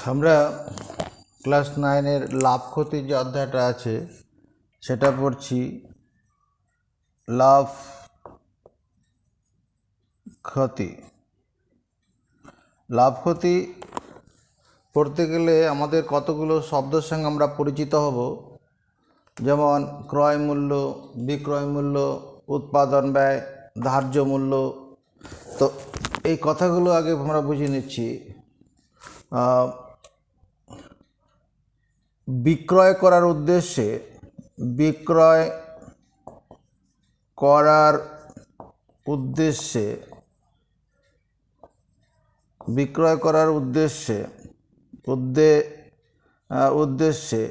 আমরা ক্লাস 9-এর লাভ ক্ষতির যে অধ্যায়টা আছে সেটা পড়ছি। লাভ ক্ষতি। লাভ ক্ষতি পড়তে গেলে আমাদের কতগুলো শব্দের সঙ্গে আমরা পরিচিত হব, যেমন ক্রয় মূল্য, বিক্রয় মূল্য, উৎপাদন ব্যয়, ধার্য মূল্য। তো এই কথাগুলো আগে আমরা বুঝে নিচ্ছি। বিক্রয় করার উদ্দেশ্যে বিক্রয় করার উদ্দেশ্যে বিক্রয় করার উদ্দেশ্যে উদ্দেশ্যে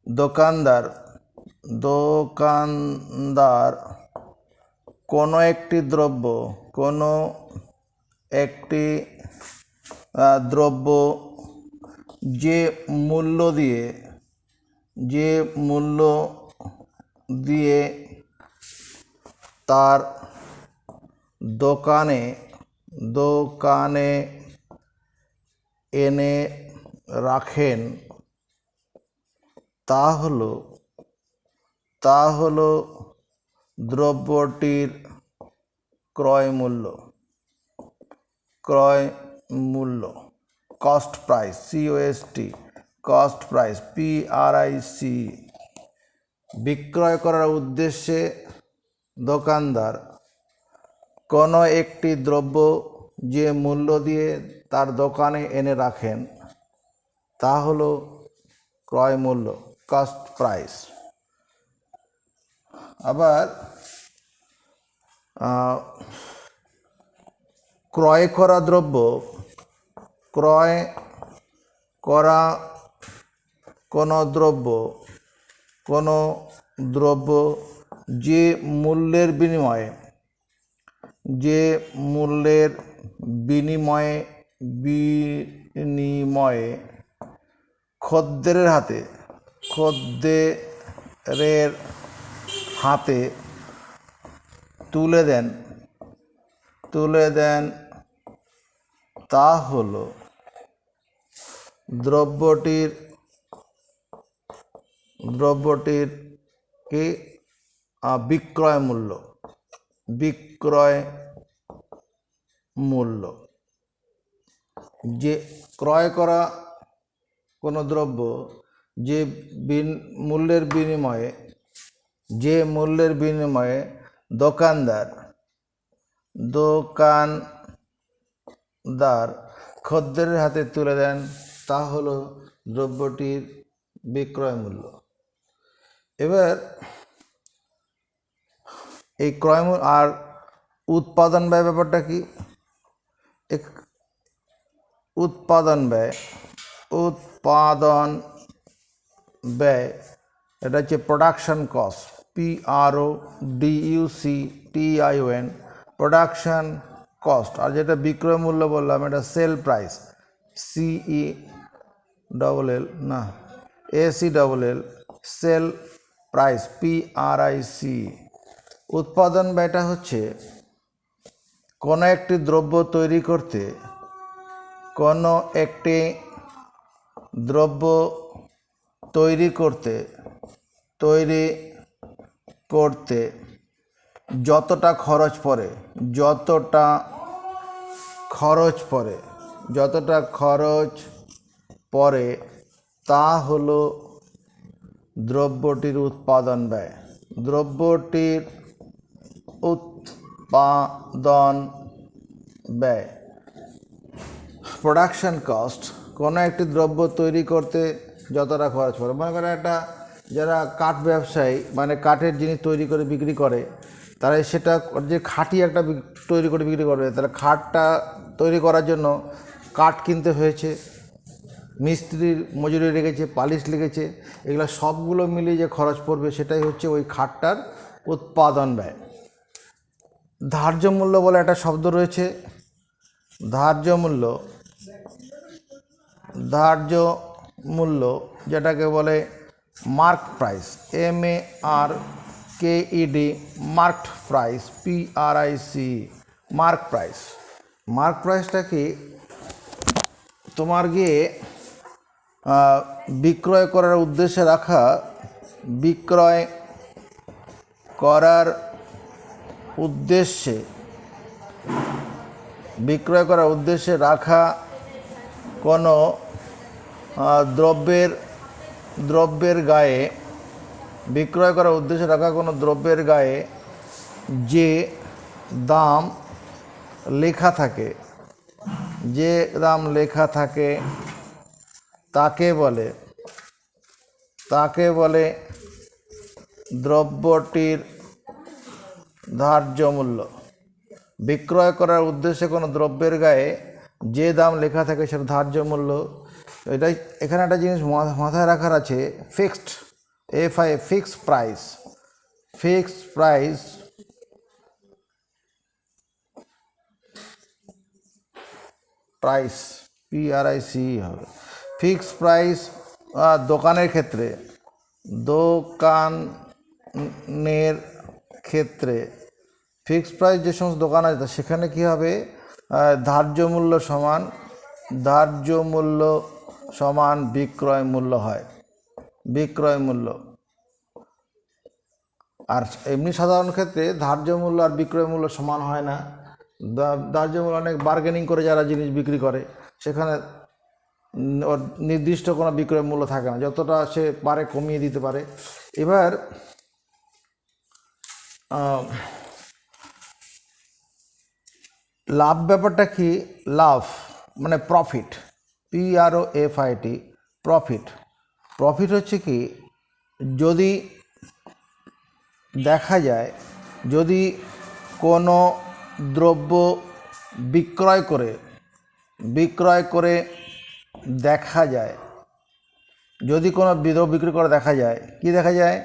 দোকানদার কোনো একটি দ্রব্য যে মূল্য দিয়ে তার দোকানে এনে রাখেন তা হলো দ্রব্যটির ক্রয় মূল্য। Cost price, COST, cost price, PRIC। বিক্রয় করার উদ্দেশ্যে দোকানদার কোনো একটি দ্রব্য যে মূল্য দিয়ে তার দোকানে এনে রাখেন তা হলো ক্রয় মূল্য, কস্ট প্রাইস। আবার ক্রয় করা কোনো দ্রব্য যে মূল্যের বিনিময়ে খদ্দেরের হাতে তুলে দেন তা হলো দ্রব্যটির কি বিক্রয় মূল্য। যে ক্রয় করা কোনো দ্রব্য যে মূল্যের বিনিময়ে দোকানদার খদ্দেরের হাতে তুলে দেন তা হলো দ্রব্যটির বিক্রয় মূল্য। এবার এই ক্রয় মূল্য আর উৎপাদন ব্যয় ব্যাপারটা কি? উৎপাদন ব্যয় এটা হচ্ছে production cost, PRODUCTION, production cost. আর যেটা বিক্রয় মূল্য বললাম এটা sale price, ACLL, sale price, PRIC। উৎপাদন ব্যয়টা হচ্ছে কোনো একটি দ্রব্য তৈরি করতে যতটা খরচ পড়ে তা হলো দ্রব্যটির উৎপাদন ব্যয়। দ্রব্যটির উৎপাদন ব্যয়, প্রোডাকশন কস্ট, কোনো একটি দ্রব্য তৈরি করতে যতটা খরচ পড়ে। মনে করেন যারা কাঠ ব্যবসায়ী, মানে কাঠের জিনিস তৈরি করে বিক্রি করে, তারা সেটা যে খাঁটি একটা তৈরি করে বিক্রি করবে, তাহলে খাটটা তৈরি করার জন্য কাঠ কিনতে হয়েছে, মিস্ত্রির মজুরি লেগেছে, পালিশ লেগেছে, এগুলো সবগুলো মিলিয়ে যে খরচ পড়বে সেটাই হচ্ছে ওই খাটটার উৎপাদন ব্যয়। ধার্য মূল্য বলে একটা শব্দ রয়েছে। ধার্য মূল্য যেটাকে বলে mark price, MARKED, marked price, PRIC। Mark প্রাইসটা কি? তোমার গিয়ে বিক্রয় করার উদ্দেশ্যে রাখা, বিক্রয় করার উদ্দেশ্যে রাখা কোনো দ্রব্যের গায়ে, বিক্রয় করার উদ্দেশ্যে রাখা কোনো দ্রব্যের গায়ে যে দাম লেখা থাকে তাকে বলে দ্রব্যটির ধার্য মূল্য। বিক্রয় করার উদ্দেশ্যে কোনো দ্রব্যের গায়ে যে দাম লেখা থাকে সেটা ধার্য মূল্য। এটাই এখানে একটা জিনিস মাথায় রাখার আছে, ফিক্সড, ফিক্সড প্রাইস PRIC হবে। ফিক্সড প্রাইস দোকানের ক্ষেত্রে ফিক্সড প্রাইস যে সমস্ত দোকান আছে সেখানে কি হবে, ধার্য মূল্য সমান বিক্রয় মূল্য হয়, বিক্রয় মূল্য। আর এমনি সাধারণ ক্ষেত্রে ধার্য মূল্য আর বিক্রয় মূল্য সমান হয় না। ধার্য মূল্য অনেক বার্গেনিং করে যারা জিনিস বিক্রি করে, সেখানে ওর নির্দিষ্ট কোনো বিক্রয় মূল্য থাকে না, যতটা সে পারে কমিয়ে দিতে পারে। এবার লাভ ব্যাপারটা কি, লাভ মানে প্রফিট, PROFIT, প্রফিট হচ্ছে কি, যদি দেখা যায়, যদি কোনো দ্রব্য বিক্রয় করে দেখা যায়, যদি কোনো দ্রব্য বিক্রি করে দেখা যায়, কি দেখা যায়,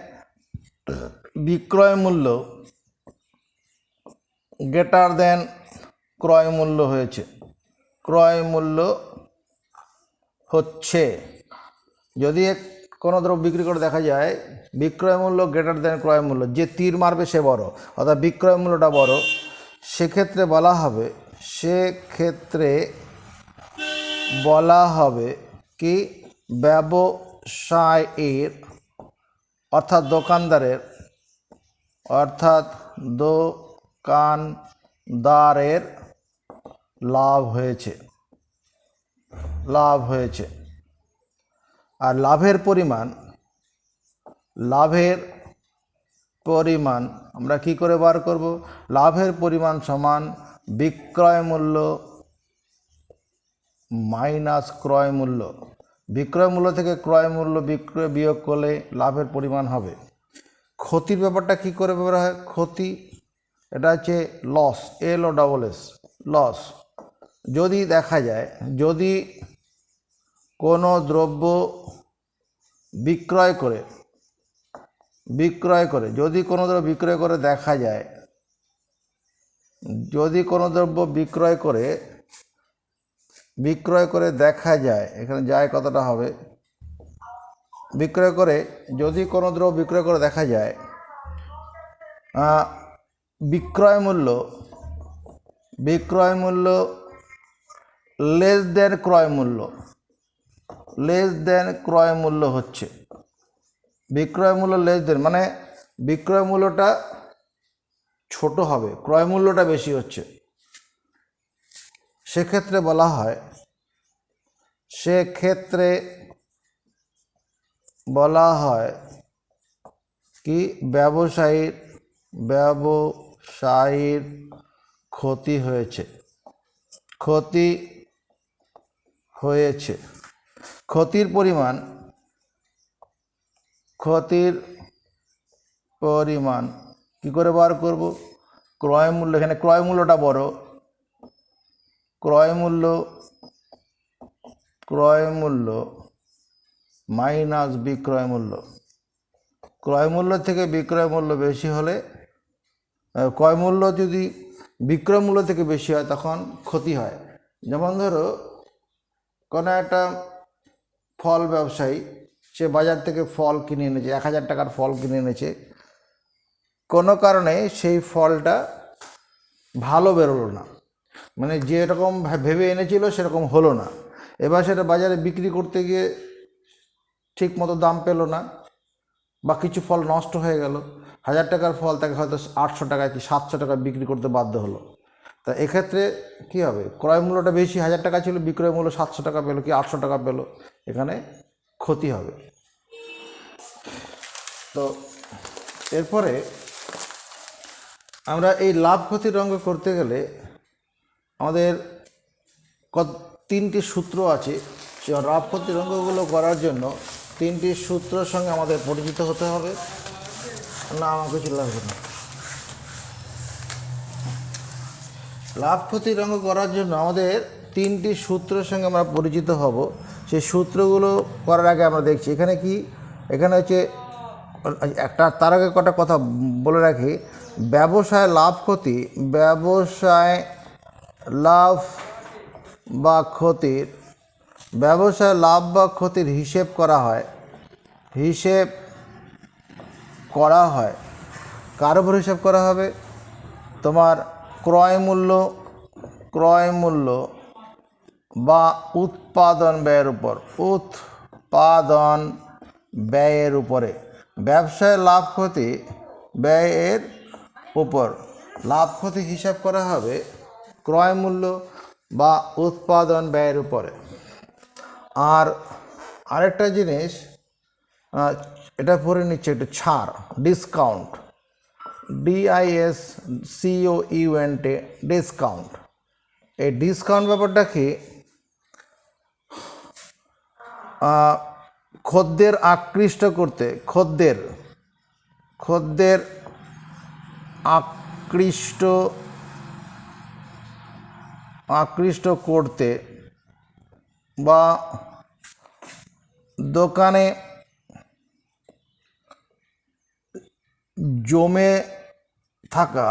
বিক্রয় মূল্য গ্রেটার দেন ক্রয় মূল্য হচ্ছে, যদি কোনো দ্রব্য বিক্রি করে দেখা যায় বিক্রয় মূল্য গ্রেটার দেন ক্রয় মূল্য, যে তীর মারবে সে বড়, অর্থাৎ বিক্রয় মূল্যটা বড়, সেক্ষেত্রে বলা হবে কি, ব্যবসায়ীর অর্থাৎ দোকানদারের লাভ হয়েছে। আর লাভের পরিমাণ আমরা কি করে বার করব, লাভের পরিমাণ সমান বিক্রয় মূল্য মাইনাস ক্রয় মূল্য। বিক্রয় মূল্য থেকে ক্রয় মূল্য বিয়োগ করলে লাভের পরিমাণ হবে। ক্ষতির ব্যাপারটা কি করে ব্যবহার হয়, ক্ষতি এটা হচ্ছে লস, লস। যদি দেখা যায়, যদি কোনো দ্রব্য বিক্রয় করে যদি কোনো দ্রব্য বিক্রয় করে দেখা যায়, যদি কোনো দ্রব্য বিক্রয় করে দেখা যায়, এখানে যায় কতটা হবে, যদি কোনো দ্রব্য বিক্রয় করে দেখা যায়, বিক্রয় মূল্য লেস দেন ক্রয় মূল্য হচ্ছে, বিক্রয় মূল্য লেস দেন মানে বিক্রয় মূল্যটা ছোট হবে, ক্রয় মূল্যটা বেশি হচ্ছে, সেক্ষেত্রে বলা হয় কি, ব্যবসায়ীর ক্ষতি হয়েছে। ক্ষতির পরিমাণ কি করে বার করব, ক্রয় মূল্য, এখানে ক্রয় মূল্যটা বড়, ক্রয় মূল্য মাইনাস বিক্রয় মূল্য। ক্রয় মূল্য থেকে বিক্রয় মূল্য বেশি হলে, ক্রয় মূল্য যদি বিক্রয় মূল্য থেকে বেশি হয় তখন ক্ষতি হয়। যেমন ধরো কোনো একটা ফল ব্যবসায়ী, সে বাজার থেকে ফল কিনে এনেছে, 1000 টাকার ফল কিনে এনেছে, কোনো কারণে সেই ফলটা ভালো বেরোলো না, মানে যেরকম ভেবে এনেছিল সেরকম হলো না। এবার সেটা বাজারে বিক্রি করতে গিয়ে ঠিক মতো দাম পেল না, বা কিছু ফল নষ্ট হয়ে গেল, 1000 টাকার ফল তাকে হয়তো 800 টাকায় কি 700 টাকায় বিক্রি করতে বাধ্য হলো। তা এক্ষেত্রে কী হবে, ক্রয় মূল্যটা বেশি 1000 টাকা ছিল, বিক্রয় মূল্য 700 টাকা পেলো কি 800 টাকা পেলো, এখানে ক্ষতি হবে। তো এরপরে আমরা এই লাভ ক্ষতির অঙ্ক করতে গেলে আমাদের তিনটি সূত্র আছে। লাভ ক্ষতির অঙ্কগুলো করার জন্য তিনটি সূত্রের সঙ্গে আমাদের পরিচিত হতে হবে। না, আমার কিছু লাগবে না। লাভ ক্ষতির অঙ্ক করার জন্য আমাদের তিনটি সূত্রের সঙ্গে আমরা পরিচিত হব। সেই সূত্রগুলো করার আগে আমরা দেখছি এখানে কি, এখানে হচ্ছে একটা, তার আগে কটা কথা বলে রাখি। ব্যবসায় লাভ ক্ষতি, ব্যবসায় লাভ বা ক্ষতির, ব্যবসায় লাভ বা ক্ষতির হিসেব করা হয়। হিসেব করা হয় কার উপর হিসেব করা হবে? তোমার ক্রয় মূল্য বা উৎপাদন ব্যয়ের উপর, উৎপাদন ব্যয়ের উপরে। ব্যবসায় লাভ ক্ষতি ব্যয়ের উপর লাভ ক্ষতি হিসাব করা হবে ক্রয় মূল্য বা উৎপাদন ব্যয়ের উপরে। আর আরেকটা জিনিস, এটা পড়ে নিচ্ছে একটু, ছাড়, ডিসকাউন্ট, DISCOUNT, ডিসকাউন্ট। এই ডিসকাউন্ট ব্যাপারটা কি, খদ্দের আকৃষ্ট করতে, খদ্দের আকৃষ্ট করতে বা দোকানে জমে থাকা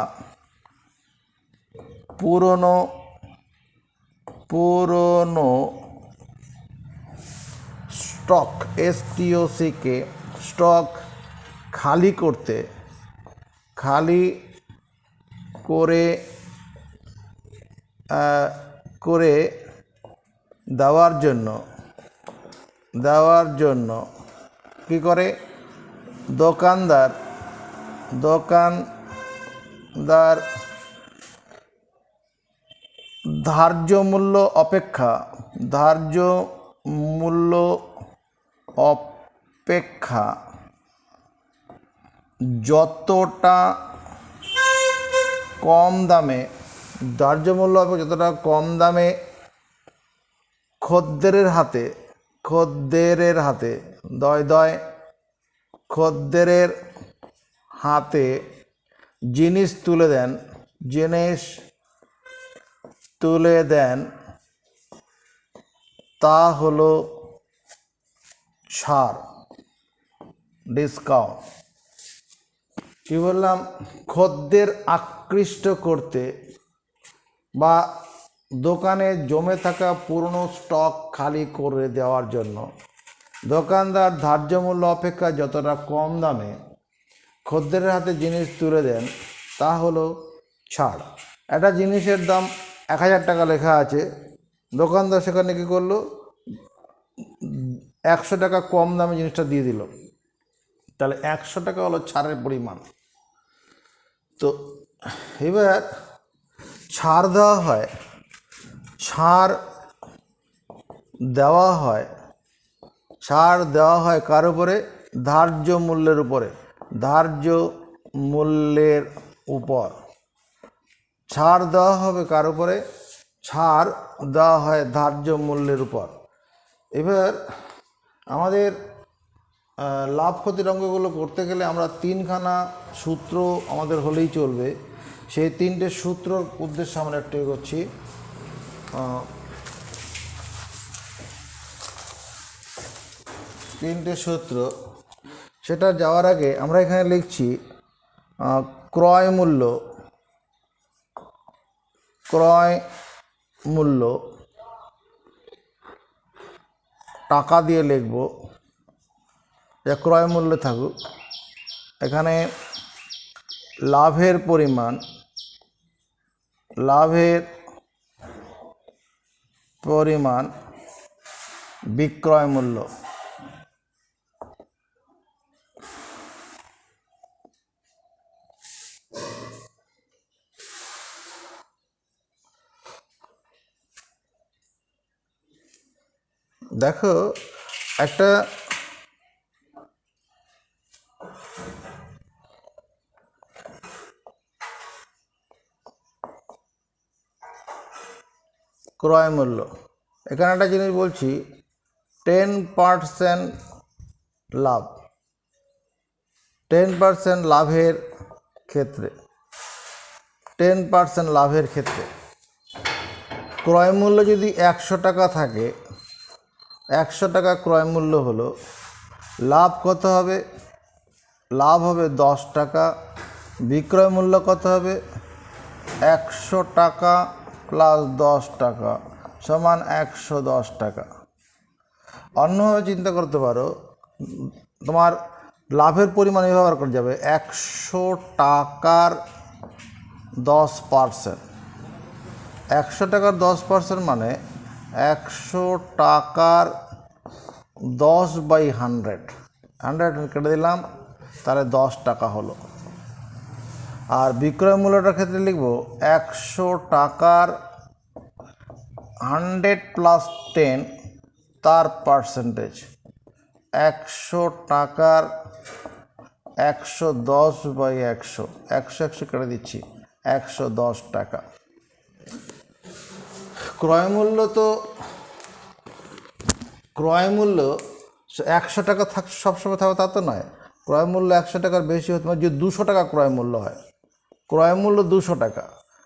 পুরনো স্টক, STOCK, স্টক খালি করে দেওয়ার জন্য কি করে দোকানদার ধার্য মূল্য অপেক্ষা যতটা কম দামে, ধার্য মূল্য অপেক্ষা যতটা কম দামে খদ্দেরের হাতে জিনিস তুলে দেন, তা হলো ছাড়, ডিসকাউন্ট। কি বললাম? খদ্দের আকৃষ্ট করতে বা দোকানে জমে থাকা পুরনো স্টক খালি করে দেওয়ার জন্য দোকানদার ধার্য মূল্য অপেক্ষা যতটা কম দামে খদ্দেরের হাতে জিনিস তুলে দেন, তা হলো ছাড়। একটা জিনিসের দাম 1000 টাকা লেখা আছে, দোকানদার সেখানে কী করলো, 100 টাকা কম দামে জিনিসটা দিয়ে দিল, তাহলে 100 টাকা হলো ছাড়ের পরিমাণ। তো এবার ছাড় দেওয়া হয় কার উপরে? ধার্য মূল্যের উপর ছাড় দেওয়া হবে কার উপরে? ছাড় দেওয়া হয় ধার্য মূল্যের উপর। এবার আমাদের লাভ ক্ষতির অঙ্কগুলো করতে গেলে আমরা তিনখানা সূত্র আমাদের হলেই চলবে। সেই তিনটে সূত্রর উদ্দেশ্যে আমরা একটু এগোচ্ছি। তিনটে সূত্র, সেটা যাওয়ার আগে আমরা এখানে লিখছি ক্রয় মূল্য টাকা দিয়ে লিখব, যা ক্রয় মূল্য থাকুক। এখানে লাভের পরিমাণ বিক্রয় মূল্য। দেখো একটা ক্রয় মূল্য, এখানে একটা জিনিস বলছি 10% লাভ, 10% লাভের ক্ষেত্রে 10% লাভের ক্ষেত্রে ক্রয় মূল্য যদি 100 টাকা থাকে, 100 টাকা ক্রয় মূল্য হলো, লাভ কত হবে? লাভ হবে 10 টাকা। বিক্রয় মূল্য কত হবে? 100 টাকা প্লাস 10 টাকা সমান 110 টাকা। অন্যভাবে চিন্তা করতে পারো, তোমার লাভের পরিমাণ ব্যবহার করা যাবে 100 টাকার 10%। 100 টাকার 10% মানে 100 টাকার 10/100, 100 কেটে দিলাম, তাহলে 10 টাকা হলো। আর বিক্রয় মূল্যটার ক্ষেত্রে লিখব 100 টাকার 100 প্লাস 10 তার পার্সেন্টেজ, 100 টাকার 110/100, 100 কেটে দিচ্ছি, 110 টাকা। ক্রয় মূল্য 100 টাকা সবসময় থাকবে তা তো নয়, ক্রয় মূল্য 100 টাকার বেশি হতে পারে। যদি 200 টাকা ক্রয় মূল্য হয়, ক্রয় মূল্য 200 টাকা,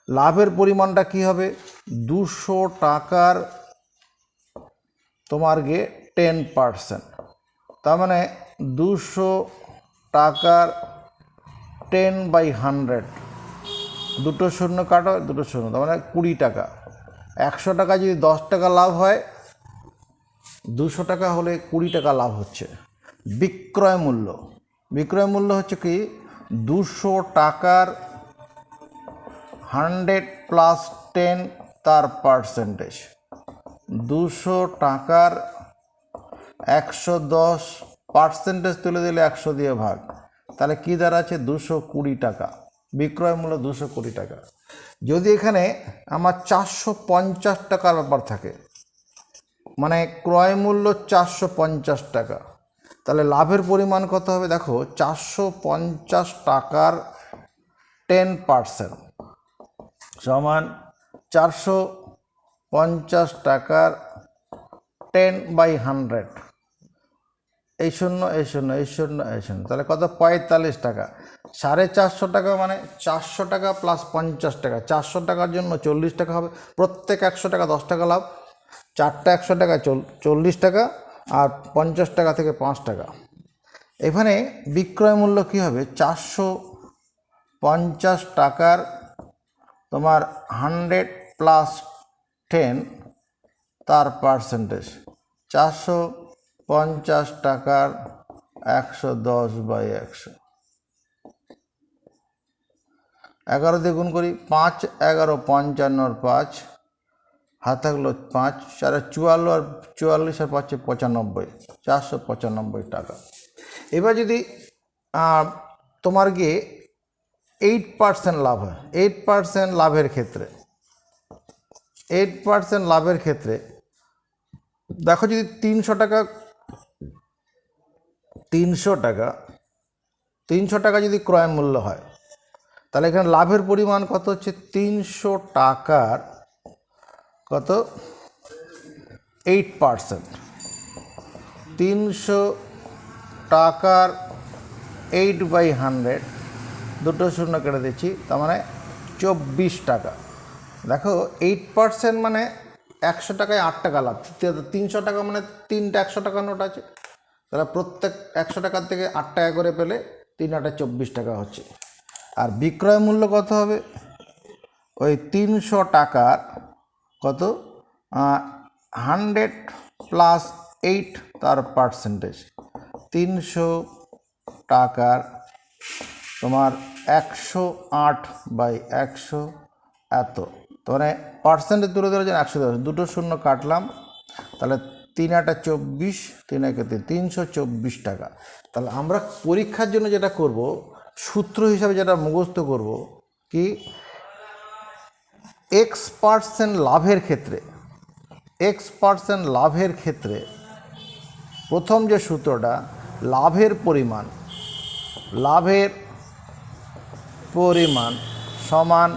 লাভের পরিমাণটা কি হবে? 200 টাকার তোমার গিয়ে 10%, তার মানে 200 টাকার 10/100, দুটো শূন্য কাটো, দুটো শূন্য, তার মানে 20 টাকা। 100 টাকা যদি 10 টাকা লাভ হয়, 200 টাকা হলে 20 টাকা লাভ হচ্ছে। বিক্রয় মূল্য, বিক্রয় মূল্য হচ্ছে কি 200 টাকার 100 প্লাস 10 তার পার্সেন্টেজ, 200 টাকার 110 পার্সেন্টেজ তুলে দিলে 100 দিয়ে ভাগ, তাহলে কী দাঁড়াচ্ছে? 220 টাকা। বিক্রয় মূল্য 220 টাকা। যদি এখানে আমার 450 টাকার ব্যাপার থাকে, মানে ক্রয় মূল্য 450 টাকা, তাহলে লাভের পরিমাণ কত হবে? দেখো 450 টাকার 10% সমান 450 টাকার 10/100, এই শূন্য এই শূন্য এই শূন্য এই শূন্য, তাহলে কত? 45 টাকা। 450 টাকা মানে 400 টাকা প্লাস 50 টাকা, 400 টাকার জন্য 40 টাকা হবে। প্রত্যেক 100 টাকা 10 টাকা লাভ, 4টা 100 টাকা 40 টাকা, আর 50 টাকা থেকে 5 টাকা। এখানে বিক্রয় মূল্য কী হবে? 450 টাকার তোমার 100 প্লাস 10 তার পার্সেন্টেজ, 450 টাকার 110/100, 11 দিয়ে গুণ করি, 5 11 55 5, হাত থাকলো 5, 4 44 আর 44 আর 5 95, 495 টাকা। এবার যদি তোমার গিয়ে 8% লাভ হয়, 8% লাভের ক্ষেত্রে, 8% লাভের ক্ষেত্রে দেখো যদি 300 টাকা যদি ক্রয় মূল্য হয়, তাহলে এখানে লাভের পরিমাণ কত হচ্ছে? 300 টাকার কত? 8%, 300 টাকার 8/100, দুটো শূন্য কেটে দিচ্ছি, তার মানে 24 টাকা। দেখো 8% মানে 100 টাকায় 8 টাকা লাভ, 300 টাকা মানে 3টা 100 টাকা নোট আছে, তাহলে প্রত্যেক 100 টাকার থেকে 8 টাকা করে পেলে 3 8 24 টাকা হচ্ছে। আর বিক্রয় মূল্য কত হবে? ওই 300 টাকার কত? 100 প্লাস 8 তার পার্সেন্টেজ, 300 টাকার তোমার 108/100 এত, তো মানে পার্সেন্টেজ তুলে ধরে যেন 110, দুটো শূন্য কাটলাম, তাহলে 3 আটা 24, 3 একে 324 টাকা। তাহলে আমরা পরীক্ষার জন্য যেটা করব, সূত্র হিসাবে যেটা মুখস্থ করব কি, x% লাভের ক্ষেত্রে, x% লাভের ক্ষেত্রে প্রথম যে সূত্রটা, লাভের পরিমাণ সমান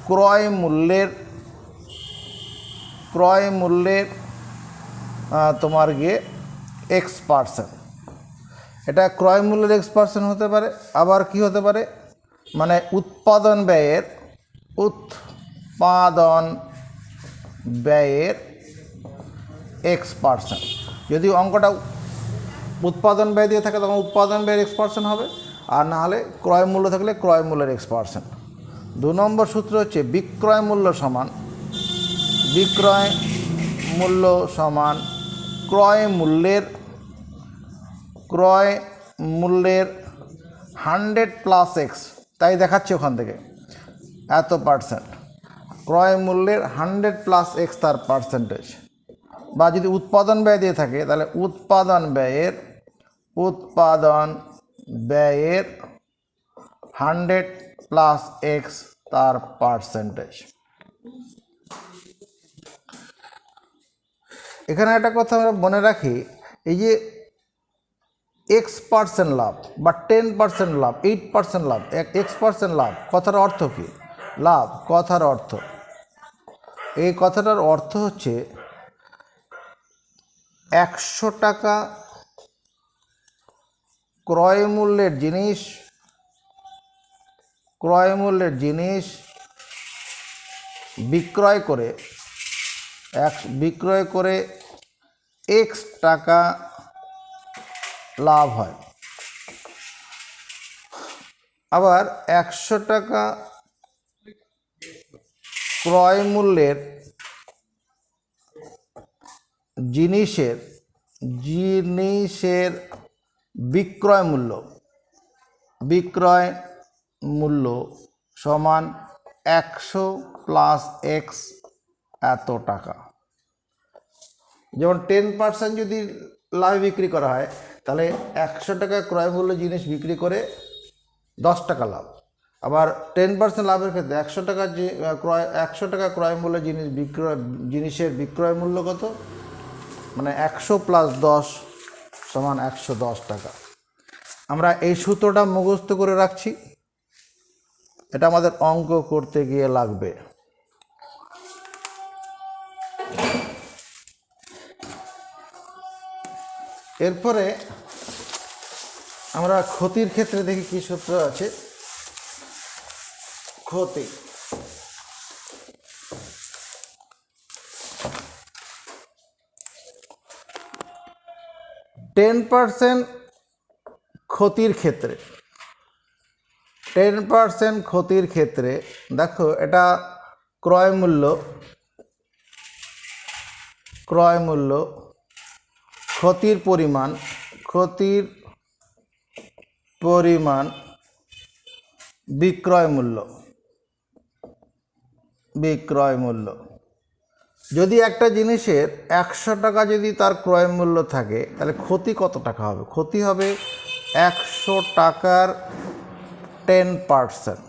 ক্রয় মূল্যের তোমার গিয়ে x%। এটা ক্রয় মূল্যের x% হতে পারে, আবার কি হতে পারে, মানে উৎপাদন ব্যয়ের x%। যদি অঙ্কটা উৎপাদন ব্যয় দিয়ে থাকে তখন উৎপাদন ব্যয়ের x% হবে, আর না হলে ক্রয় মূল্য থাকলে ক্রয় মূল্যের x%। 2 নম্বর সূত্র হচ্ছে বিক্রয় মূল্য সমান ক্রয় মূল্যের 100 প্লাস x, তাই দেখাচ্ছে ওখান থেকে এত %। ক্রয় মূল্যের 100 প্লাস x তার পার্সেন্টেজ। বা যদি উৎপাদন ব্যয় দিয়ে থাকে তাহলে উৎপাদন ব্যয়ের 100 প্লাস x তার পার্সেন্টেজ। এখানে একটা কথা আমরা মনে রাখি, এই যে x% লাভ বা 10% লাভ, 8% লাভ, x% লাভ কথার অর্থ কি? লাভ কথার অর্থ, এই কথাটার অর্থ হচ্ছে 100 টাকা ক্রয় মূল্যের জিনিস বিক্রয় করে x টাকা লাভ হয়। আবার 100 টাকা ক্রয় মূল্যের জিনিসের বিক্রয় মূল্য সমান 100 প্লাস x এত টাকা। যেমন 10% যদি লাভে বিক্রি করা হয় তাহলে 100 টাকা ক্রয় মূল্য জিনিস বিক্রি করে 10 টাকা লাভ। আবার 10% লাভের ক্ষেত্রে 100 টাকা ক্রয় মূল্য জিনিসের বিক্রয় মূল্য কত, মানে 100 প্লাস 10 সমান 110 টাকা। আমরা এই সূত্রটা মুখস্থ করে রাখছি, এটা আমাদের অঙ্ক করতে গিয়ে লাগবে। এরপরে আমরা ক্ষতির ক্ষেত্রে দেখি কি সূত্র আছে। ক্ষতি, ক্ষতির ক্ষেত্রে দেখো, এটা ক্রয় মূল্য ক্ষতির পরিমাণ বিক্রয় মূল্য। যদি একটা জিনিসের 100 টাকা যদি তার ক্রয় মূল্য থাকে তাহলে ক্ষতি কত টাকা হবে? ক্ষতি হবে 100 টাকার 10%,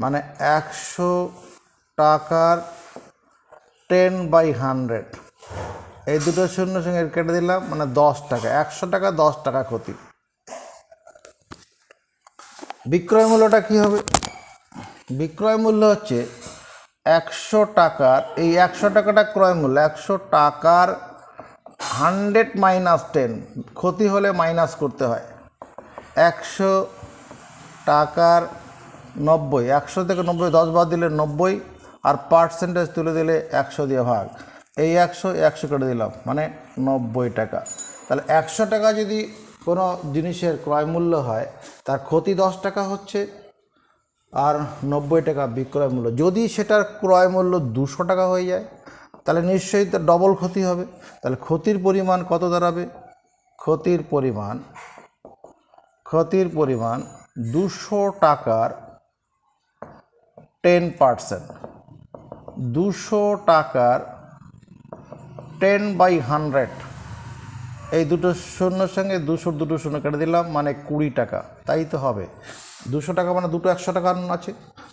মানে 100 টাকার 10/100, এই দুটো শূন্য সঙ্গে কেটে দিলাম, মানে 10 টাকা। 100 টাকা 10 টাকা ক্ষতি। বিক্রয় মূল্যটা কি হবে? বিক্রয় মূল্য হচ্ছে 100 টাকার, এই 100 টাকাটা ক্রয় মূল্য, 100 টাকার 100 মাইনাস 10, ক্ষতি হলে মাইনাস করতে হয়। 100 টাকার 90, 100 থেকে 90 10 বাদ দিলে 90, আর পার্সেন্টেজ তুলে দিলে 100 দিয়ে ভাগ, এই 100 কেটে দিলাম, মানে 90 টাকা। তাহলে 100 টাকা যদি কোনো জিনিসের ক্রয় মূল্য হয় তার ক্ষতি 10 টাকা হচ্ছে, আর 90 টাকা বিক্রয় মূল্য। যদি সেটার ক্রয় মূল্য 200 টাকা হয়ে যায় তাহলে নিশ্চয়ই তার ডবল ক্ষতি হবে। তাহলে ক্ষতির পরিমাণ কত দাঁড়াবে? ক্ষতির পরিমাণ 200 টাকার 10%, 200 টাকার 10/100, এই দুটো শূন্যর সঙ্গে 200 শূন্য কেটে দিলাম, মানে 20 টাকা। তাই তো হবে, 200 টাকা মানে দুটো 100 টাকা আছে,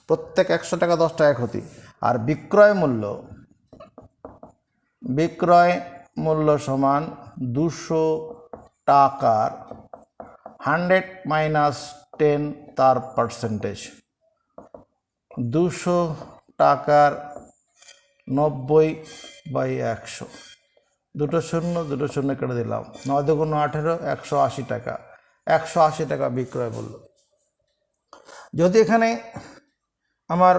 প্রত্যেক 100 টাকা 10 টাকা ক্ষতি। আর বিক্রয় মূল্য সমান 200 টাকার 100 - 10 তার পার্সেন্টেজ, 200 টাকার 90/100, দুটো শূন্য কেটে দিলাম, 9 × 18, 180 টাকা, 180 টাকা বিক্রয় মূল্য। যদি এখানে আমার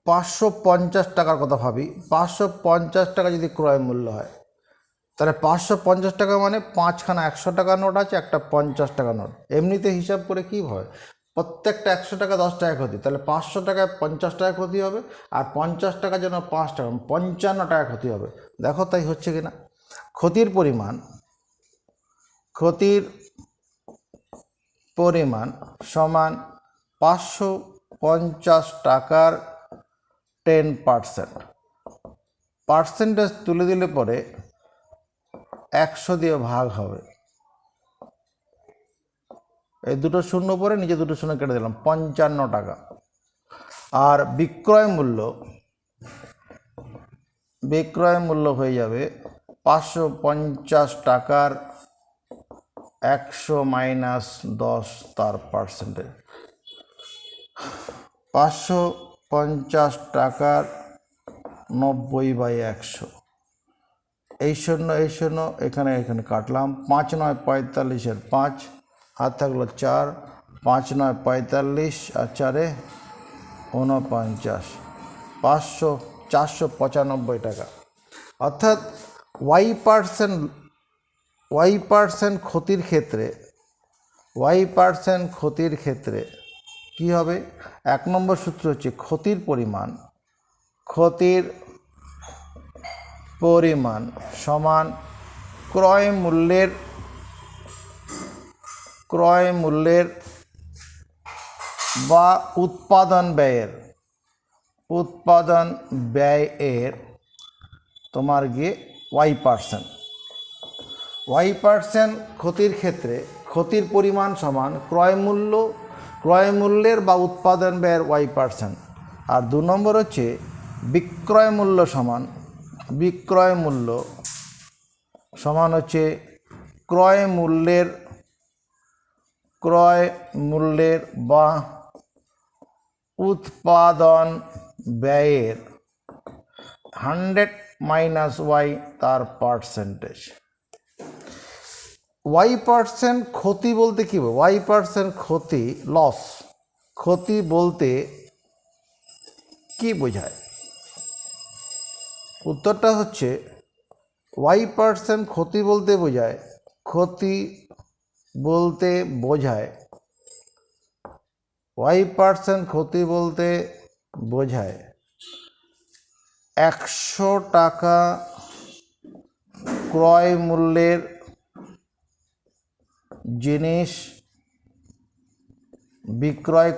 550 টাকার কথা ভাবি, 550 টাকা যদি ক্রয় মূল্য হয়, তাহলে 550 টাকা মানে 5খানা 100 টাকার নোট আছে, একটা 50 টাকা নোট। এমনিতে হিসাব করে কী হয়, প্রত্যেকটা 100 টাকা 10 টাকা ক্ষতি, তাহলে 500 টাকায় 50 টাকা ক্ষতি হবে, আর 50 টাকা যেন 5 টাকা, 55 টাকা ক্ষতি হবে। দেখো তাই হচ্ছে কিনা। ক্ষতির পরিমাণ সমান 550 টাকার 10%। পার্সেন্টেজ তুলে দিলে পরে 100 দিয়ে ভাগ হবে, এই দুটো শূন্য পরে নিচে দুটো শূন্য কেটে দিলাম, 55 টাকা। আর বিক্রয় মূল্য হয়ে যাবে 550 টাকার 100 - 10 তার পার্সেন্টেজ, 550 টাকার 90/100। এই শূন্য এখানে কাটলাম, 5 × 9 = 45, 5 হাত থাকলো 4, 5 × 9 = 45, আর 4 = 49, 495 টাকা। অর্থাৎ y% ক্ষতির ক্ষেত্রে কি হবে? 1 নম্বর সূত্র হচ্ছে ক্ষতির পরিমাণ সমান ক্রয় মূল্যের বা উৎপাদন ব্যয়ের তোমার গিয়ে y%। ক্ষতির ক্ষেত্রে ক্ষতির পরিমাণ সমান ক্রয় মূল্যের বা উৎপাদন ব্যয়ের y%। আর 2 নম্বর হচ্ছে বিক্রয় মূল্য সমান হচ্ছে ক্রয় মূল্যের বা উৎপাদন ব্যয়ের 100 - y তার পার্সেন্টেজ। y% ক্ষতি বলতে কী হবে? y% ক্ষতি বলতে কি বোঝায়? উত্তরটা হচ্ছে y% ক্ষতি বলতে বোঝায় 100 টাকা ক্রয় মূল্যের জিনিস বিক্রয়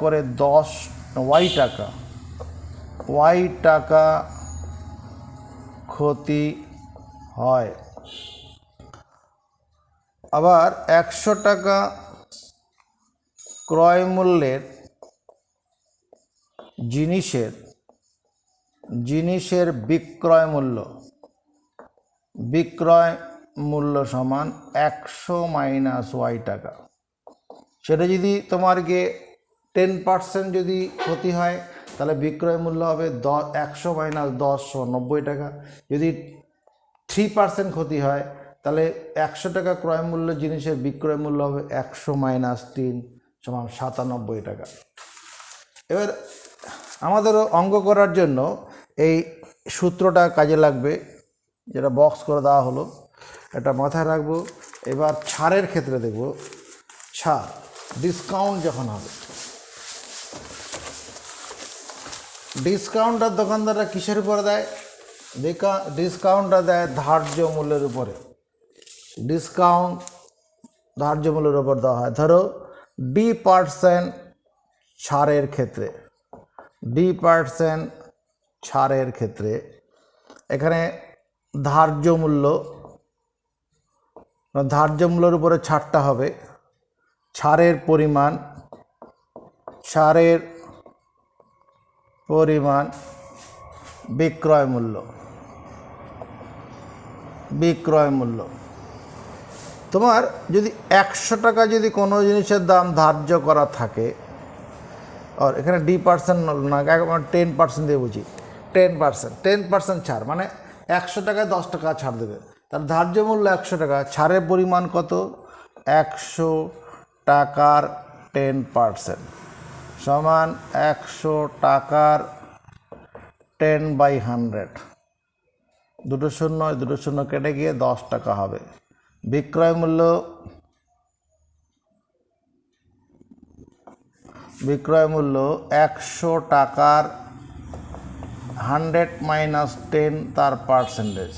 করে 10 y টাকা ক্ষতি হয়। আবার 100 টাকা ক্রয় মূল্যের জিনিসের বিক্রয় মূল্য সমান 100 - y টাকা। সেটা যদি তোমার গিয়ে 10% যদি ক্ষতি হয়, তাহলে বিক্রয় মূল্য হবে 100 - 10 = 90 টাকা। যদি 3% ক্ষতি হয়, তাহলে 100 টাকা ক্রয় মূল্য জিনিসের বিক্রয় মূল্য হবে 100 - 3 = 97 টাকা। এবার আমাদেরও অঙ্ক করার জন্য এই সূত্রটা কাজে লাগবে, যেটা বক্স করে দেওয়া হলো, এটা মাথায় রাখবো। এবার ছাড়ের ক্ষেত্রে দেখব, ডিসকাউন্ট যখন হবে, ডিসকাউন্টটা দোকানদাররা কিসের উপরে দেয়? ডিসকাউন্টটা দেয় ধার্য মূল্যের উপরে। ডিসকাউন্ট ধার্য মূল্যের উপর দেওয়া হয়। ধরো D% ছাড়ের ক্ষেত্রে, D% ছাড়ের ক্ষেত্রে এখানে ধার্য মূল্যের উপরে ছাড়টা হবে ছাড়ের পরিমাণ বিক্রয় মূল্য তোমার যদি 100 টাকা যদি কোনো জিনিসের দাম ধার্য করা থাকে, আর এখানে D% না, 10% দিয়ে বুঝি, 10% ছাড়, মানে 100 টাকায় 10 টাকা ছাড় দেবে। তার ধার্য মূল্য 100 টাকা, ছাড়ের পরিমাণ কত? 100 টাকার 10% সমান 100 টাকার 10/100, দুটো শূন্য কেটে গিয়ে 10 টাকা হবে। বিক্রয় মূল্য 100 টাকার 100 - 10 তার পার্সেন্টেজ।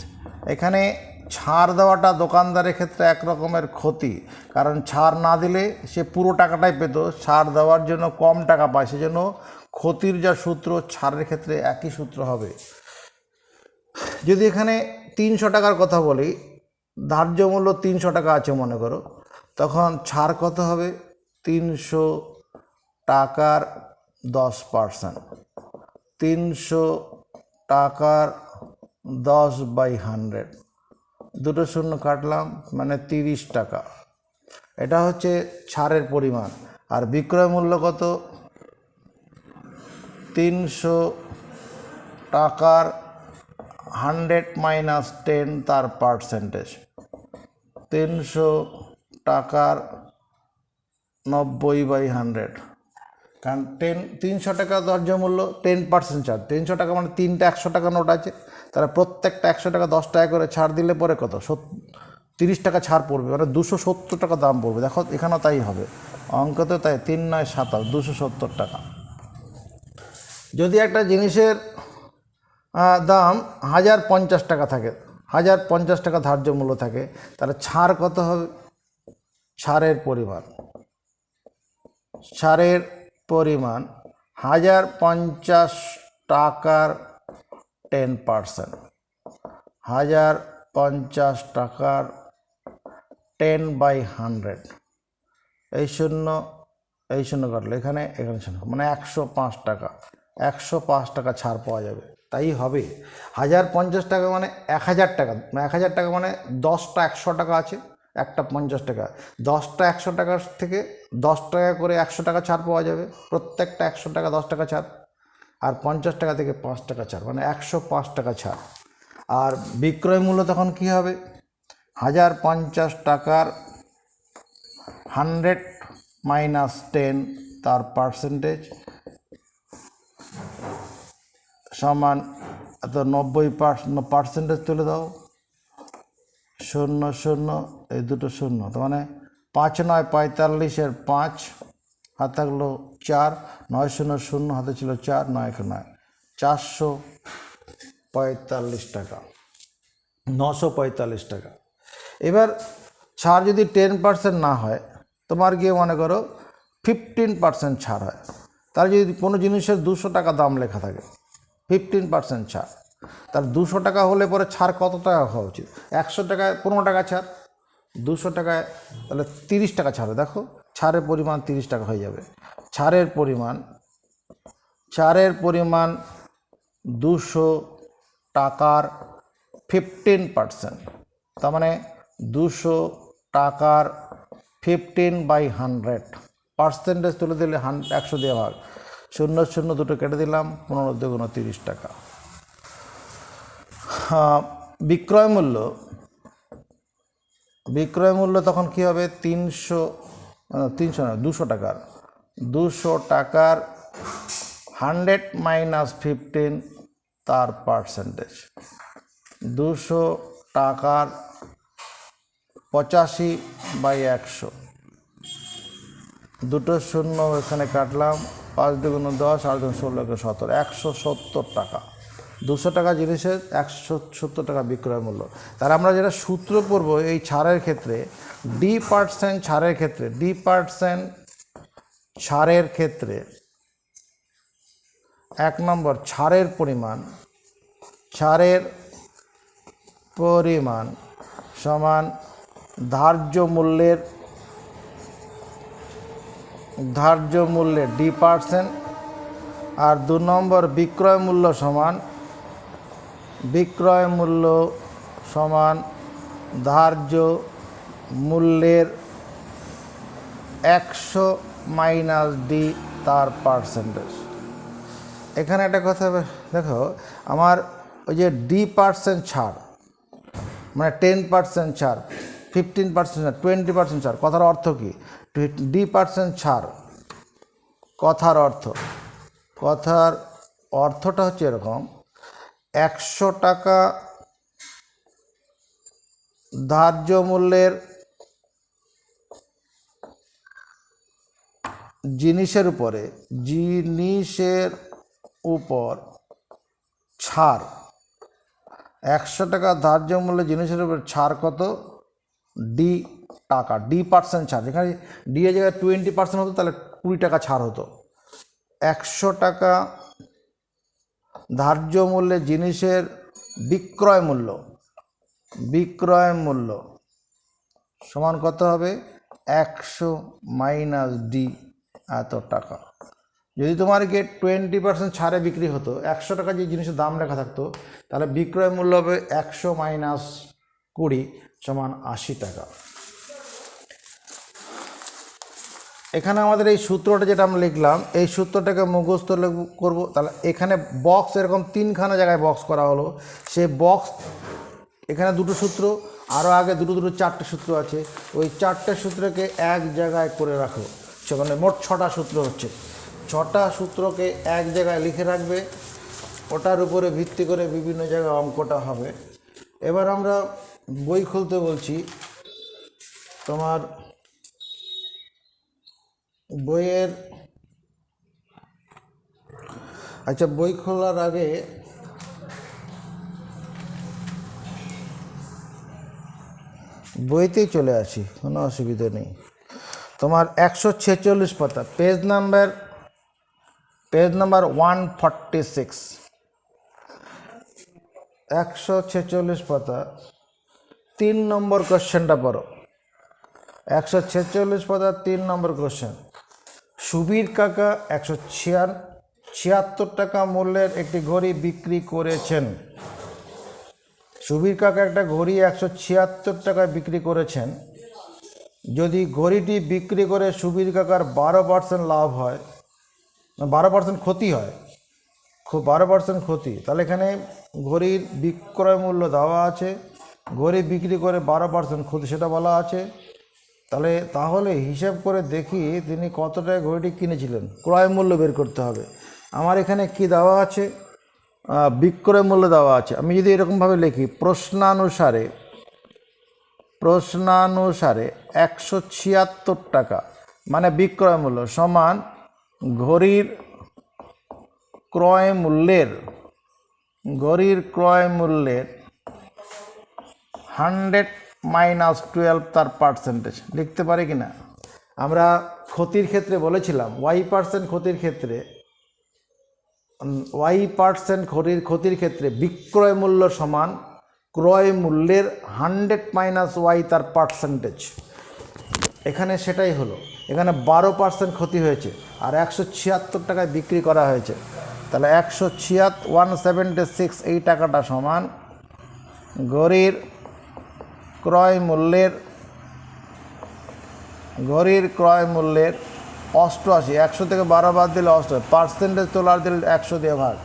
এখানে ছাড় দেওয়াটা দোকানদারের ক্ষেত্রে এক রকমের ক্ষতি, কারণ ছাড় না দিলে সে পুরো টাকাটাই পেত, ছাড় দেওয়ার জন্য কম টাকা পায়, সেজন্য ক্ষতির যা সূত্র ছাড়ের ক্ষেত্রে একই সূত্র হবে। যদি এখানে 300 টাকার কথা বলি, ধার্য মূল্য 300 টাকা আছে মনে করো, তখন ছাড় কত হবে? 300 টাকার 10%, 300 টাকার 10/100, দুটো শূন্য কাটলাম, মানে 30 টাকা। এটা হচ্ছে ছাড়ের পরিমাণ। আর বিক্রয় মূল্য কত? 300 টাকার 100 - 10 তার পার্সেন্টেজ, 300 টাকার 90/100, কারণ 300 টাকা ধার্য মূল্য, 10% ছাড়, 300 টাকা মানে 3টা 100 টাকা নোট আছে, তাহলে প্রত্যেকটা 100 টাকা 10 টাকা করে ছাড় দিলে পরে কত? 30 টাকা ছাড় পড়বে, মানে 270 টাকা দাম পড়বে। দেখো এখানেও তাই হবে, অঙ্কতে তাই, 3 9 27, 270 টাকা। যদি একটা জিনিসের দাম 1050 টাকা থাকে, 1050 টাকা ধার্য মূল্য থাকে, তাহলে ছাড় কত হবে? ছাড়ের পরিমাণ 1050 টাকার 10%, 1050 টাকার 10/100, এই শূন্য কাটলো, এখানে শূন্য, মানে 105 টাকা, 105 টাকা ছাড় পাওয়া যাবে। তাই হবে 1050 টাকা মানে 1000 টাকা, 1000 টাকা মানে 10টা 100 টাকা আছে, একটা 50 টাকা, 10টা 100 টাকার থেকে 10 টাকা করে 100 টাকা ছাড় পাওয়া যাবে, প্রত্যেকটা 100 টাকা 10 টাকা ছাড়, আর 50 টাকা থেকে 5 টাকা ছাড়, মানে 105 টাকা ছাড়। আর বিক্রয় মূল্য তখন কি হবে? 1050 টাকার 100 - 10 তার পার্সেন্টেজ সমান এত 90% তুলে দাও, 0 এই দুটো শূন্য, তার মানে 5 9 45-এর 5 হাতে থাকলো 4, 9 0 0 হাতে ছিল 4, 9 1 9, 445 টাকা, 945 টাকা। এবার ছাড় যদি 10% না হয়, তোমার গিয়ে মনে করো 15% ছাড় হয়, তার যদি কোনো জিনিসের 200 টাকা দাম লেখা থাকে, 15% ছাড়, তার 200 টাকা হলে পরে ছাড় কত টাকা হওয়া উচিত? 100 টাকায় 15 টাকা ছাড়, 200 টাকায় তাহলে 30 টাকা ছাড়ে। দেখো ছাড়ের পরিমাণ 30 টাকা হয়ে যাবে। ছাড়ের পরিমাণ 200 টাকার 15%, তার মানে 200 টাকার 15/100, পার্সেন্টেজ তুলে দিলে 100 দিয়ে ভাগ, 0 0 দুটো কেটে দিলাম, 15 2 30 টাকা। বিক্রয় মূল্য তখন কি হবে? 200 টাকার 100 - 15 তার পার্সেন্টেজ, 200 টাকার 85/100, দুটো শূন্য এখানে কাটলাম, 5 2 10, 8 2 16 17, 170 টাকা। 200 টাকা জিনিসের 170 টাকা বিক্রয় মূল্য। তার আমরা যেটা সূত্র পড়ব এই ছাড়ের ক্ষেত্রে, D% ছাড়ের ক্ষেত্রে 1 নম্বর ছাড়ের পরিমাণ সমান ধার্য মূল্যের D%, আর 2 নম্বর বিক্রয় মূল্য সমান ধার্য মূল্যের 100 - D তার পার্সেন্টেজ। এখানে একটা কথা দেখো, আমার ওই যে D% ছাড় মানে 10% ছাড়, 15% ছাড়, 20% ছাড়, কথার অর্থ কি? D% ছাড় কথার অর্থটা হচ্ছে এরকম: 100 টাকা ধার্য মূল্যের জিনিসের উপর ছাড়, 100 টাকা ধার্য মূল্যের জিনিসের উপর ছাড় কত? টাকা, D% ছাড়। যেখানে D এর জায়গায় 20% হতো তাহলে 20 টাকা ছাড় হতো। 100 টাকা ধার্য মূল্যের জিনিসের বিক্রয় মূল্য সমান কত হবে? 100 - D এত টাকা। যদি তোমাকে 20% ছাড়ে বিক্রি হতো, 100 টাকা যে জিনিসের দাম লেখা থাকতো, তাহলে বিক্রয় মূল্য হবে 100 - 20 সমান 80 টাকা। এখানে আমাদের এই সূত্রটা যেটা আমরা লিখলাম, এই সূত্রটাকে মুখস্থ করব। তাহলে এখানে বক্স এরকম 3খানা জায়গায় বক্স করা হলো। সেই বক্স এখানে 2টো সূত্র, আরও আগে 4টে সূত্র আছে। ওই 4টে সূত্রকে এক জায়গায় করে রাখো। সেখানে মোট 6টা সূত্র হচ্ছে। 6টা সূত্রকে এক জায়গায় লিখে রাখবে, ওটার উপরে ভিত্তি করে বিভিন্ন জায়গায় অঙ্কটা হবে। এবার আমরা বই খুলতে বলছি। তোমার বইয়ের বই খোলার আগে বইতেই চলে আসি, কোনো অসুবিধা নেই। তোমার 146 পাতা, পেজ নাম্বার 146, 146 পাতা, 3 নম্বর কোশ্চেনটা পড়ো। 146 পাতা 3 নম্বর কোশ্চেন। সুবীর কাকা 176 টাকা মূল্যের একটি ঘড়ি বিক্রি করেছেন। সুবীর কাকা একটা ঘড়ি 176 টাকায় বিক্রি করেছেন। যদি ঘড়িটি বিক্রি করে সুবীর কাকার 12% লাভ হয়, 12% ক্ষতি হয়, 12% ক্ষতি, তাহলে এখানে ঘড়ির বিক্রয় মূল্য দেওয়া আছে, ঘড়ি বিক্রি করে 12% ক্ষতি সেটা বলা আছে। তাহলে হিসাব করে দেখি তিনি কত টাকায় ঘড়িটি কিনেছিলেন। ক্রয় মূল্য বের করতে হবে। আমার এখানে কি দেওয়া আছে? বিক্রয় মূল্য দেওয়া আছে। আমি যদি এরকমভাবে লিখি, প্রশ্নানুসারে 176 টাকা মানে বিক্রয় মূল্য সমান ঘড়ির ক্রয় মূল্যের 100 - 12 তার পার্সেন্টেজ। লিখতে পারি কি না? আমরা ক্ষতির ক্ষেত্রে বলেছিলাম Y% ক্ষতির ক্ষেত্রে, Y% ক্ষতির ক্ষেত্রে বিক্রয় মূল্য সমান ক্রয় মূল্যের 100 - Y তার পার্সেন্টেজ। এখানে সেটাই হলো। এখানে 12% ক্ষতি হয়েছে আর 176 টাকায় বিক্রি করা হয়েছে। তাহলে 176 এই টাকাটা সমান ঘড়ির ক্রয় মূল্যের 88। 100 থেকে 12 বাদ দিলে 88, পার্সেন্টেজ তোলার দিলে 100 দিয়ে ভাগ।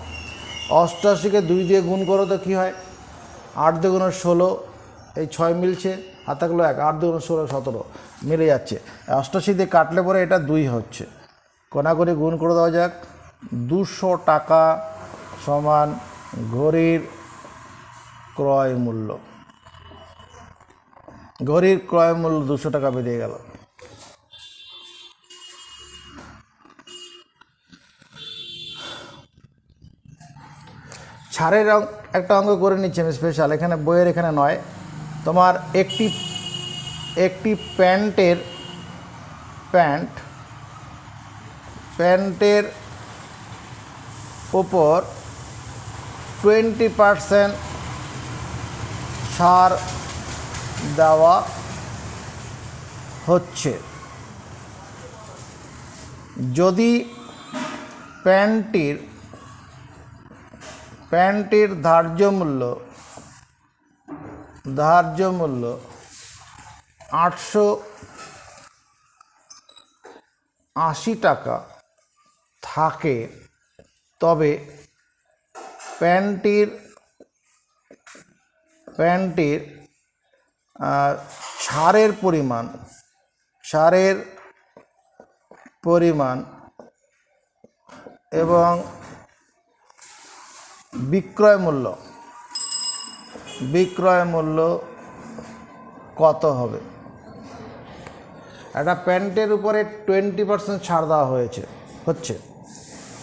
88কে 2 দিয়ে গুণ করো তো কী হয়? 8 × 16, এই 6 মিলছে, হাত থাকলো 1, 8 × 16 17 মিলে যাচ্ছে। 88 দিয়ে কাটলে পরে এটা 2 হচ্ছে। কোনা করে গুণ করে দেওয়া যাক। 200 টাকা সমান ঘড়ির ক্রয় মূল্য। ঘড়ির ক্রয় মূল্য 200 টাকা বেরিয়ে গেল। ছাড়ের একটা অঙ্ক করে নিচ্ছি আমি স্পেশাল, এখানে বইয়ের এখানে নয়। তোমার একটি প্যান্টের উপর 20% ছাড় দেওয়া হচ্ছে। যদি প্যান্টটির ধার্য মূল্য 880 টাকা থাকে, তবে প্যান্টটির ছাড়ের পরিমাণ এবং বিক্রয় মূল্য কত হবে? একটা প্যান্টের উপরে 20% ছাড় দেওয়া হচ্ছে।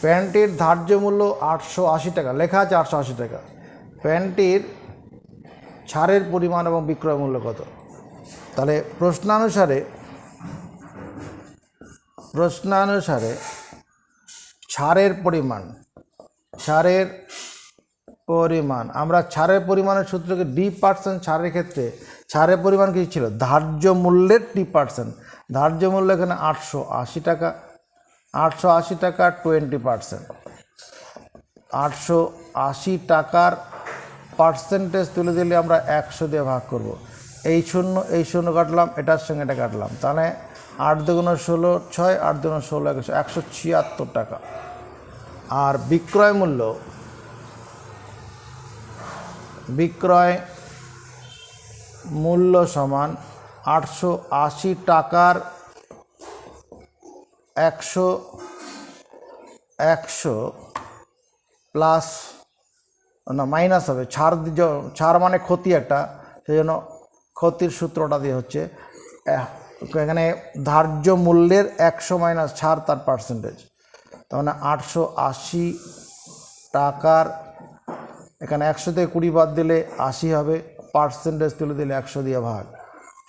প্যান্টটির ধার্য মূল্য 880 টাকা, লেখা আছে 880 টাকা। প্যান্টটির ছাড়ের পরিমাণ এবং বিক্রয় মূল্য কত? তাহলে প্রশ্নানুসারে ছাড়ের পরিমাণ আমরা ছাড়ের পরিমাণের সূত্রকে D% ছাড়ের ক্ষেত্রে ছাড়ের পরিমাণ কি ছিল? ধার্য মূল্যের D%। ধার্য মূল্য এখানে 880 টাকা। 880 টাকা 20%। 880 টাকার পার্সেন্টেজ তুলে দিলে আমরা 100 দিয়ে ভাগ করব। এই শূন্য কাটলাম, এটার সঙ্গে এটা কাটলাম, তাহলে 8 দুগুণ 16, 6, 8 দুগুণ 16, 176 টাকা। আর বিক্রয় মূল্য সমান 880 টাকার 100 প্লাস না মাইনাস হবে, ছাড় মানে ক্ষতি একটা, সেই জন্য ক্ষতির সূত্রটা দিয়ে হচ্ছে এখানে ধার্য মূল্যের 100 মাইনাস ছাড় তার পার্সেন্টেজ। তার মানে 880 টাকার এখানে 100 থেকে 20 বাদ দিলে 80 হবে, পার্সেন্টেজ তুলে দিলে 100 দিয়ে ভাগ,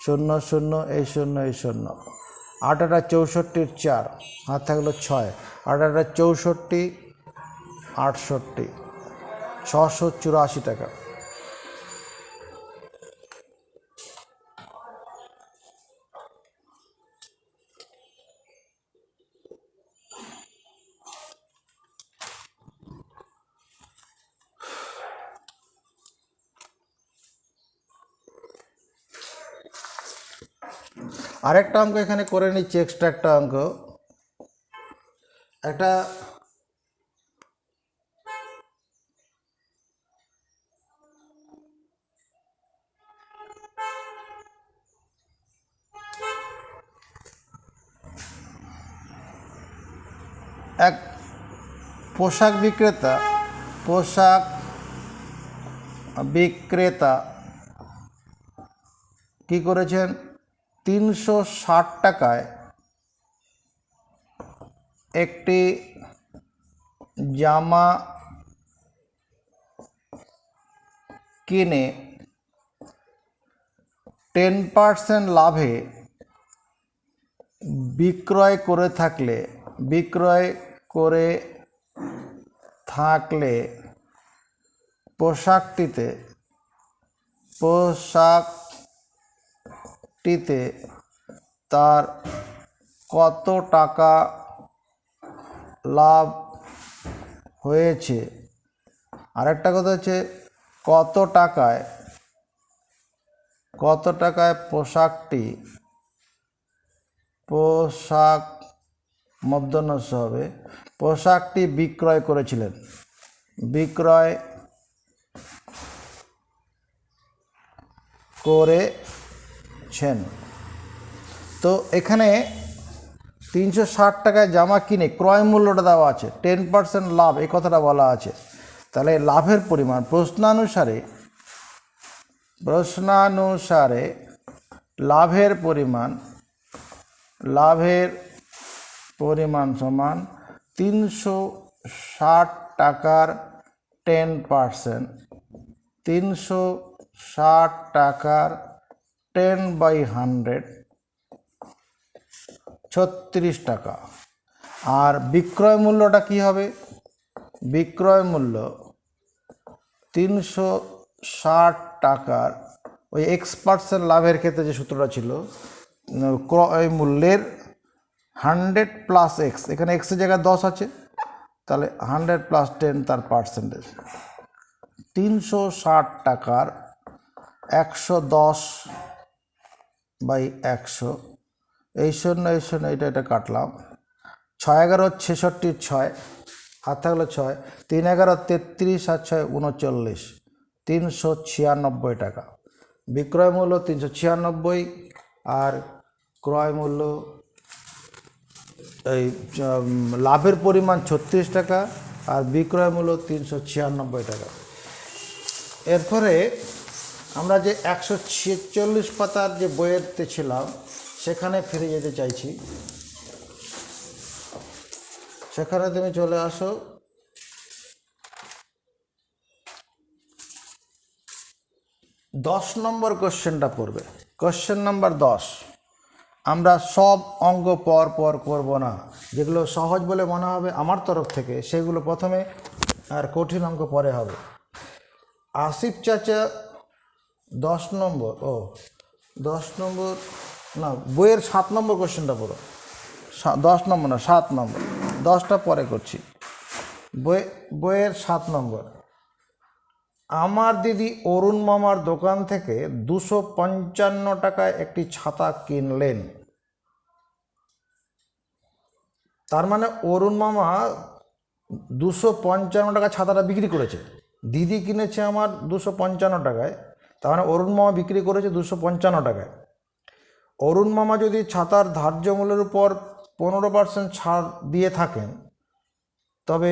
0 0 এই 0 এই 0, 8 8 64 4, হাত থাকলো 6, 8 8 64 68, 684 টাকা। আরেকটা অঙ্ক এখানে করে নিচ্ছি, এক্সট্রা একটা অঙ্ক। একটা এক পোশাক বিক্রেতা কি করেছেন? 360 টাকায় একটি জামা কিনে 10% লাভে বিক্রয় করে থাকলে পোশাকটিতে তার কত টাকা লাভ হয়েছে? আরেকটা কথা হচ্ছে কত টাকায় পোশাক মধ্যনস্য হবে, পোশাকটি বিক্রয় করেছিলেন। তো এখানে 360 টাকায় জামা কিনে ক্রয় মূল্যটা দেওয়া আছে, 10% লাভ, এই কথাটা বলা আছে। তাহলে লাভের পরিমাণ প্রশ্নানুসারে লাভের পরিমাণ সমান 360 টাকার 10%, 360 টাকার 10/100, 36 টাকা। আর বিক্রয় মূল্যটা কি হবে? বিক্রয় মূল্য 360 টাকার ওই X% লাভের ক্ষেত্রে যে সূত্রটা ছিল, ক্রয় মূল্যের 100 প্লাস এক্স, এখানে এক্সের জায়গায় 10 আছে, তাহলে 100 প্লাস 10 তার পার্সেন্টেজ। 360 টাকার 110 বাই 100, এই শূন্য এটা কাটলাম, 6 11 66 6 হাত থাকলো 6, 3 11 33 আর 6 39, 396 টাকা। বিক্রয় মূল্য 396 আর ক্রয় মূল্য এই লাভের পরিমাণ 36 টাকা আর বিক্রয় মূল্য 396 টাকা। এরপরে আমরা যে 146 পাতার যে বইয়েরতে ছিলাম সেখানে ফিরে যেতে চাইছি। সেখানে তুমি চলে আসো, দশ নম্বর কোশ্চেনটা পড়বে। Question number 10। আমরা সব অঙ্ক পর পর করব না, যেগুলো সহজ বলে মনে হবে আমার তরফ থেকে সেগুলো প্রথমে, আর কঠিন অঙ্ক পরে হবে। আসিফ চাচা 10 নম্বর, বইয়ের 7 নম্বর কোশ্চেনটা পড়ো। 10 নম্বর না, 7 নম্বর, 10টা পরে করছি। বইয়ের 7 নম্বর। আমার দিদি অরুণ মামার দোকান থেকে 255 টাকায় একটি ছাতা কিনলেন। তার মানে অরুণ মামা 255 টাকা ছাতাটা বিক্রি করেছে, দিদি কিনেছে আমার 255 টাকায়, তার মানে অরুণ মামা বিক্রি করেছে 255 টাকায়। অরুণ মামা যদি ছাতার ধার্য মূল্যের উপর 15% ছাড় দিয়ে থাকেন, তবে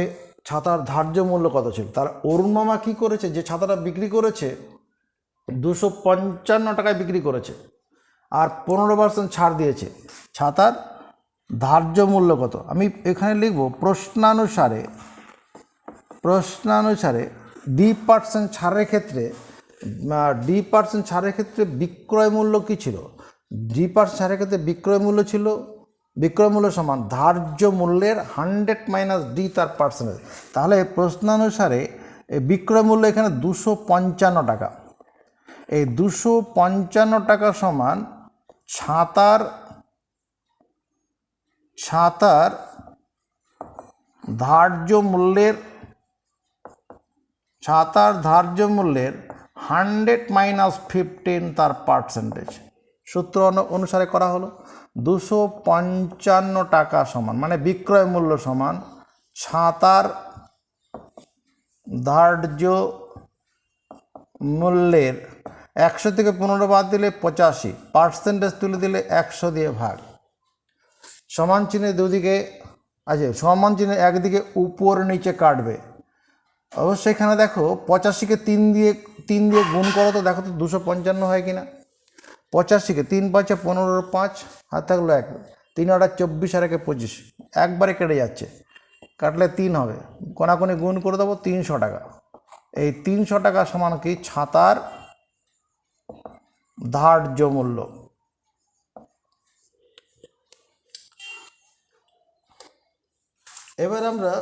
ছাতার ধার্য মূল্য কত ছিল? তার অরুণ মামা কী করেছে, যে ছাতাটা বিক্রি করেছে 255 টাকায় বিক্রি করেছে আর 15% ছাড় দিয়েছে, ছাতার ধার্য মূল্য কত? আমি এখানে লিখব প্রশ্নানুসারে 2% ছাড়ের ক্ষেত্রে বিক্রয় মূল্য কী ছিল? 2% ছাড়ের ক্ষেত্রে বিক্রয় মূল্য সমান ধার্য মূল্যের 100 মাইনাস ডি তার পার্সেন্টেজ। তাহলে প্রশ্নানুসারে বিক্রয় মূল্য এখানে 255 টাকা। এই 255 টাকা সমান ছাতার ধার্য মূল্যের 100 মাইনাস 15 তার পার্সেন্টেজ। সূত্র অনুসারে করা হলো 255 টাকা সমান, মানে বিক্রয় মূল্য সমান ছাতার ধার্য মূল্যের 100 থেকে 15 বাদ দিলে 85, পার্সেন্টেজ তুলে দিলে 100 দিয়ে ভাগ, সমান চিহ্নের দুদিকে আছে, সমান চিহ্নের একদিকে উপর নিচে কাটবে। অবশ্যই এখানে দেখো 85কে 3 দিয়ে গুণ করো তো দেখো তো 255 হয় কিনা। 85কে 3 5 15, 5 হাত থাকলো 1, 3 8 24 আর 1 25, একবারে কেটে যাচ্ছে, কাটলে 3 হবে, কোনাকুনি গুণ করে দেবো 300 টাকা। এই 300 টাকা সমান কি? ছাতার ধার্য মূল্য। এবার আমরা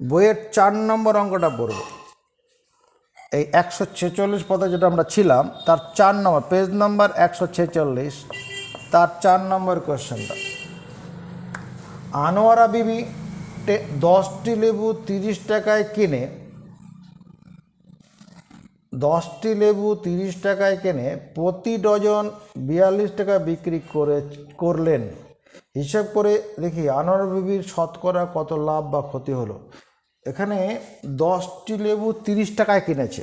বইয়ের 4 নম্বর অঙ্কটা পড়ব। এই 146 পদে যেটা আমরা ছিলাম তার 4 নম্বর, পেজ নাম্বার 146, তার 4 নম্বর কোশ্চেনটা। আনোয়ারা বিবি 10টি লেবু 30 টাকায় কিনে প্রতি ডজন 42 টাকা বিক্রি করলেন। হিসাব করে দেখি আনোয়ারা বিবির শতকরা কত লাভ বা ক্ষতি হলো। এখানে 10টি লেবু 30 টাকায় কিনেছে,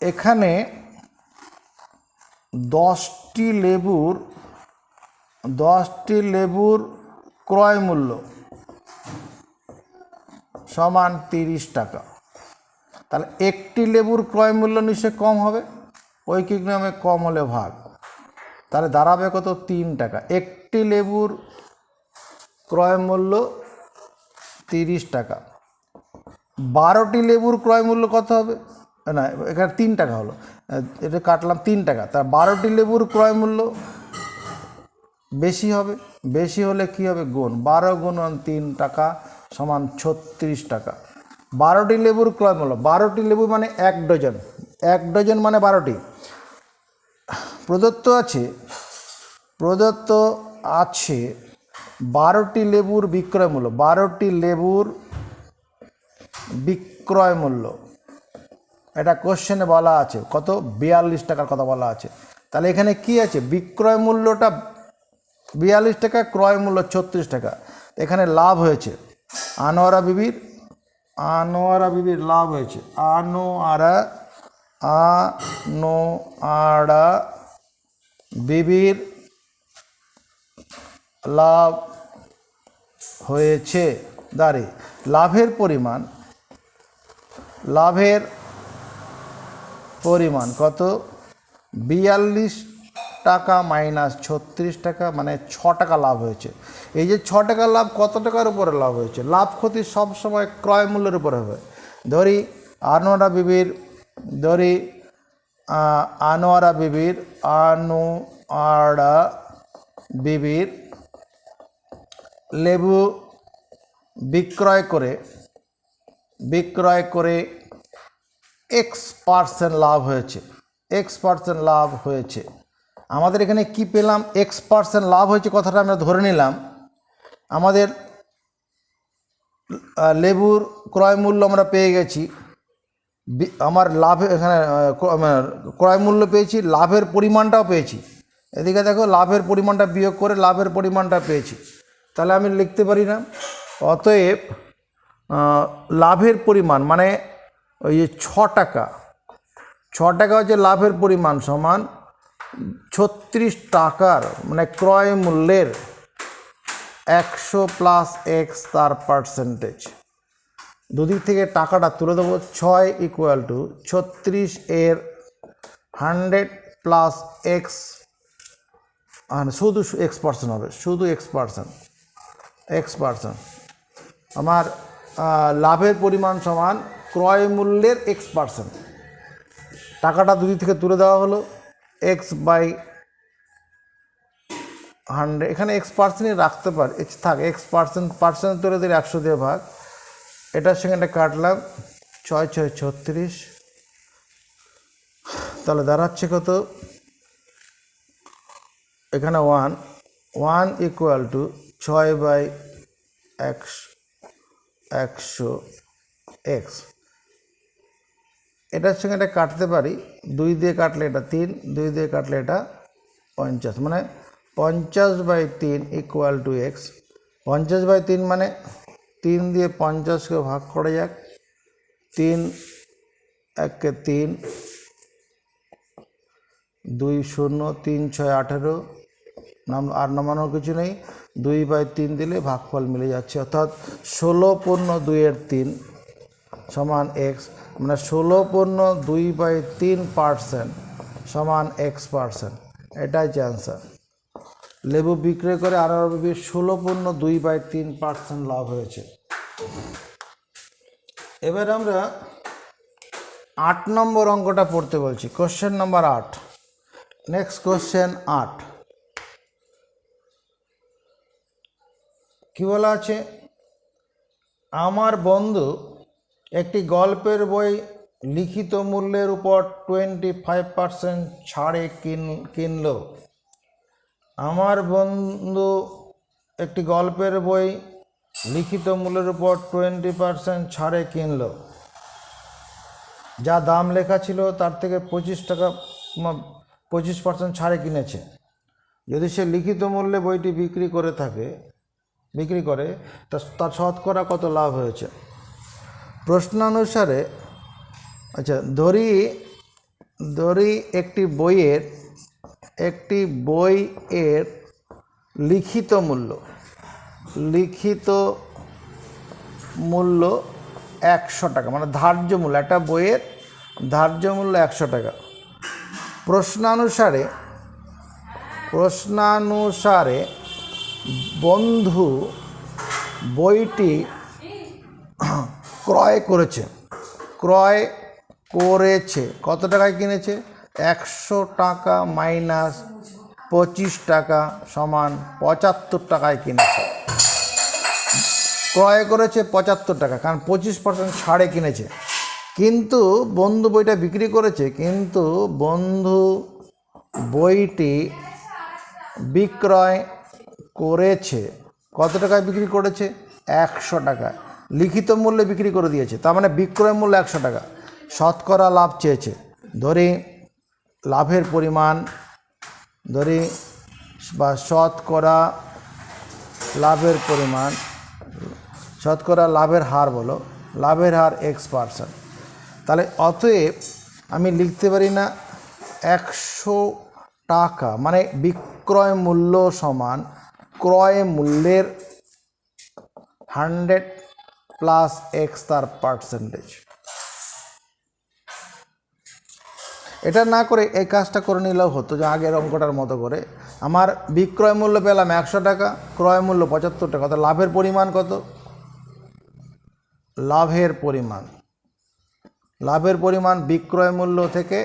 এখানে 10টি লেবুর ক্রয় মূল্য সমান 30 টাকা। তাহলে একটি লেবুর ক্রয় মূল্য নিশ্চয় কম হবে, ঐকিক নিয়মে কম হলে ভাগ, তাহলে দাঁড়াবে কত? 3 টাকা। একটি লেবুর ক্রয় মূল্য 30 টাকা, 12টি লেবুর ক্রয় মূল্য কত হবে? না, এখানে 3 টাকা হলো, এটা কাটলাম 3 টাকা, তার 12টি লেবুর ক্রয় মূল্য বেশি হবে, বেশি হলে কি হবে গুণ, 12 গুণন 3 টাকা সমান 36 টাকা। 12টি লেবুর ক্রয় মূল্য, 12টি লেবু মানে 1 ডজন, 1 ডজন মানে 12টি। প্রদত্ত আছে 12টি লেবুর বিক্রয় মূল্য, 12টি লেবুর বিক্রয় মূল্য, এটা কোশ্চেনে বলা আছে কত, 42 টাকার কথা বলা আছে। তাহলে এখানে কি আছে, বিক্রয় মূল্যটা 42 টাকা, ক্রয় মূল্য 36 টাকা। এখানে লাভ হয়েছে আনোয়ারা বিবির লাভ হয়েছে, আনোয়ারা বিবির লাভ হয়েছে দাঁড়ে লাভের পরিমাণ কত, 42 টাকা মাইনাস 36 টাকা মানে 6 টাকা লাভ হয়েছে। এই যে 6 টাকা লাভ কত টাকার উপরে লাভ হয়েছে, লাভ ক্ষতি সবসময় ক্রয় মূল্যের উপরে হবে। ধরি আনোয়ারা বিবির লেবু বিক্রয় করে X% লাভ হয়েছে, আমাদের এখানে কি পেলাম, X% লাভ হয়েছে কথাটা আমরা ধরে নিলাম। আমাদের লেবুর ক্রয় মূল্য আমরা পেয়ে গেছি, আমার লাভ এখানে ক্রয় মূল্য পেয়েছি, লাভের পরিমাণটাও পেয়েছি। এদিকে দেখো লাভের পরিমাণটা বিয়োগ করে লাভের পরিমাণটা পেয়েছি। তাহলে আমি লিখতে পারি না, অতএব লাভের পরিমাণ মানে ওই যে 6 টাকা হচ্ছে লাভের পরিমাণ সমান 36 টাকার মানে ক্রয় মূল্যের 100 প্লাস X তার পার্সেন্টেজ। দুদিক থেকে টাকাটা তুলে দেবো, 6 ইকুয়াল টু 36 এর 100 প্লাস X, শুধু X% হবে, শুধু X%। আমার লাভের পরিমাণ সমান ক্রয় মূল্যের X%। টাকাটা দুদিক থেকে তুলে দেওয়া হলো, X/100, এখানে X% রাখতে পারে, থাক X% তুলে দিলে 100 দিয়ে ভাগ, এটার সঙ্গে এটা কাটলাম 6 6 36, তাহলে দাঁড়াচ্ছে কত, এখানে 1 ইকুয়াল টু 6/100 X। এটার সঙ্গে এটা কাটতে পারি, 2 দিয়ে কাটলে এটা 3, 2 দিয়ে কাটলে এটা 50, মানে 50/3 ইকুয়াল টু X। 50/3 মানে 3 দিয়ে 50কে ভাগ করা যাক, 3 1 3, 2 0, 3 6 18, আর নামানোর কিছু নেই, 2/3 দিলে ভাগফল মিলে যাচ্ছে, অর্থাৎ 16/2 সমান X, মানে 16/2/3% সমান X%। এটাই হচ্ছে অ্যান্সার। লেবু বিক্রয় করে আনোয়ারা বিবির 16/2/3% লাভ হয়েছে। এবার আমরা 8 নম্বর অঙ্কটা পড়তে বলছি, কোশ্চেন নাম্বার 8। নেক্সট কোশ্চেন 8 কি বলা আছে, আমার বন্ধু একটি গল্পের বই লিখিত মূল্যের উপর 25% ছাড়ে কিনল। আমার বন্ধু একটি গল্পের বই লিখিত মূল্যের উপর 20% ছাড়ে কিনল, যা দাম লেখা ছিল তার থেকে 25% ছাড়ে কিনেছে। যদি সে লিখিত মূল্যে বইটি বিক্রি করে তার শতকরা কত লাভ হয়েছে। প্রশ্নানুসারে, আচ্ছা ধরি একটি বইয়ের লিখিত মূল্য 100 টাকা, মানে ধার্য মূল্য, একটা বইয়ের ধার্য মূল্য 100 টাকা। প্রশ্নানুসারে বন্ধু বইটি ক্রয় করেছে, কত টাকায় কিনেছে, 100 টাকা মাইনাস 25 টাকা সমান 75 টাকায় কিনেছে, ক্রয় করেছে 75 টাকা, কারণ 25% ছাড়ে কিনেছে। কিন্তু বন্ধু বইটা বিক্রি করেছে, কিন্তু বন্ধু বইটি বিক্রয় করেছে কত টাকায় বিক্রি করেছে? 100 টাকা। লিখিত মূল্যে বিক্রি করে দিয়েছে, তার মানে বিক্রয় মূল্য 100 টাকা। শতকরা লাভ চেয়েছে, ধরি লাভের পরিমাণ ধরি বা শতকরা লাভের পরিমাণ, শতকরা লাভের হার বলো, লাভের হার X%। তাহলে অতএব আমি লিখতে পারি না 100 টাকা মানে বিক্রয় মূল্য সমান ক্রয় মূল্যের 100 প্লাস X তার পার্সেন্টেজ। এটা না করে এই কাজটা করে নিলেও হতো, যে আগের অঙ্কটার মতো করে আমার বিক্রয় মূল্য পেলাম 100 টাকা, ক্রয় মূল্য 75 টাকা, তো লাভের পরিমাণ কত? লাভের পরিমাণ বিক্রয় মূল্য থেকে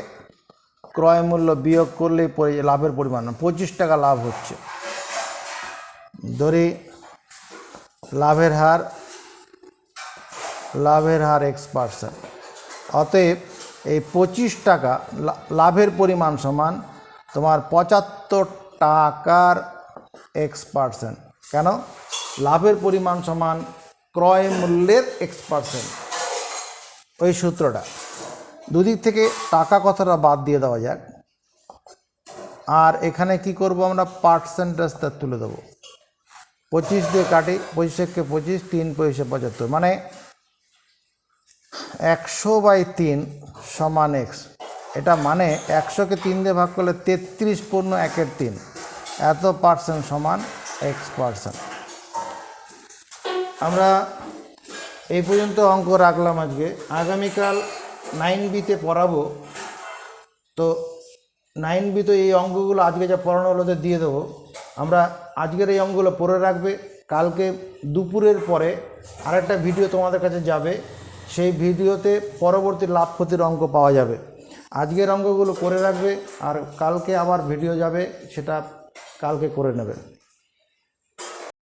ক্রয় মূল্য বিয়োগ করলেই লাভের পরিমাণ 25 টাকা লাভ হচ্ছে। ধরি লাভের হার X%। অতএব এই 25 টাকা লাভের পরিমাণ সমান তোমার 75 টাকার X%। কেন? লাভের পরিমাণ সমান ক্রয় মূল্যের X%। ওই সূত্রটা দুদিক থেকে টাকা কথাটা বাদ দিয়ে দেওয়া যাক, আর এখানে কি করব আমরা পার্সেন্টেজটা তুলে দেবো। 25 দিয়ে কাটি, 25 25, 3 পয়সা 75, মানে 100/3 সমান X। এটা মানে 100কে 3 দিয়ে ভাগ করলে 33.1/3, এত পার্সেন্ট সমান X%। আমরা এই পর্যন্ত অঙ্ক রাখলাম আজকে। আগামীকাল 9B-তে পড়াবো, তো 9B তো এই অঙ্কগুলো আজকে যা পড়ানো হলো দিয়ে দেবো। আমরা আজকের এই অঙ্কগুলো পড়ে রাখবে, কালকে দুপুরের পরে আরেকটা ভিডিও তোমাদের কাছে যাবে, সেই ভিডিওতে পরবর্তী লাভ ক্ষতির অঙ্ক পাওয়া যাবে। আজকের অঙ্কগুলো করে রাখবে, আর কালকে আবার ভিডিও যাবে, সেটা কালকে করে নেবে।